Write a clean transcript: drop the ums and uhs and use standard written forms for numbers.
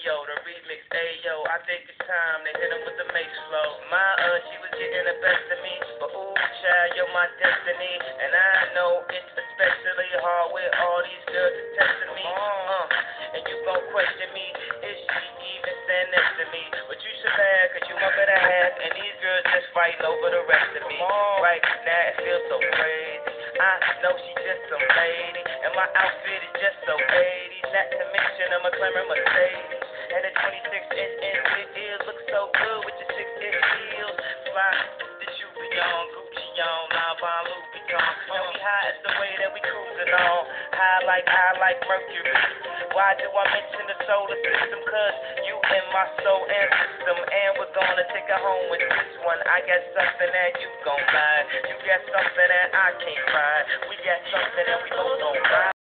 Ayo, the remix, ayo, I think it's time to hit him with the mace flow. She was getting the best of me, but ooh, child, you're my destiny. And I know it's especially hard with all these girls testing me. And you gon' question me, is she even stand next to me? But you should laugh, cause you my better half, and these girls just fighting over the rest of me. Right now it feels so crazy. I know she just some lady, and my outfit is just so 80s. Not to mention I'm a glamour Mercedes, and the 26-inch infinite ears look so good with your 6-inch heels. Fly the Juve on, Gucci on, Lanvin, Louis Vuitton. And we high as the way that we cruising on, high like Mercury. Why do I mention the solar system? Cause you in my soul and system, and we're gonna take it home with this one. I got something that you gon' buy, you got something that I can't buy. We got something that we both gon' buy.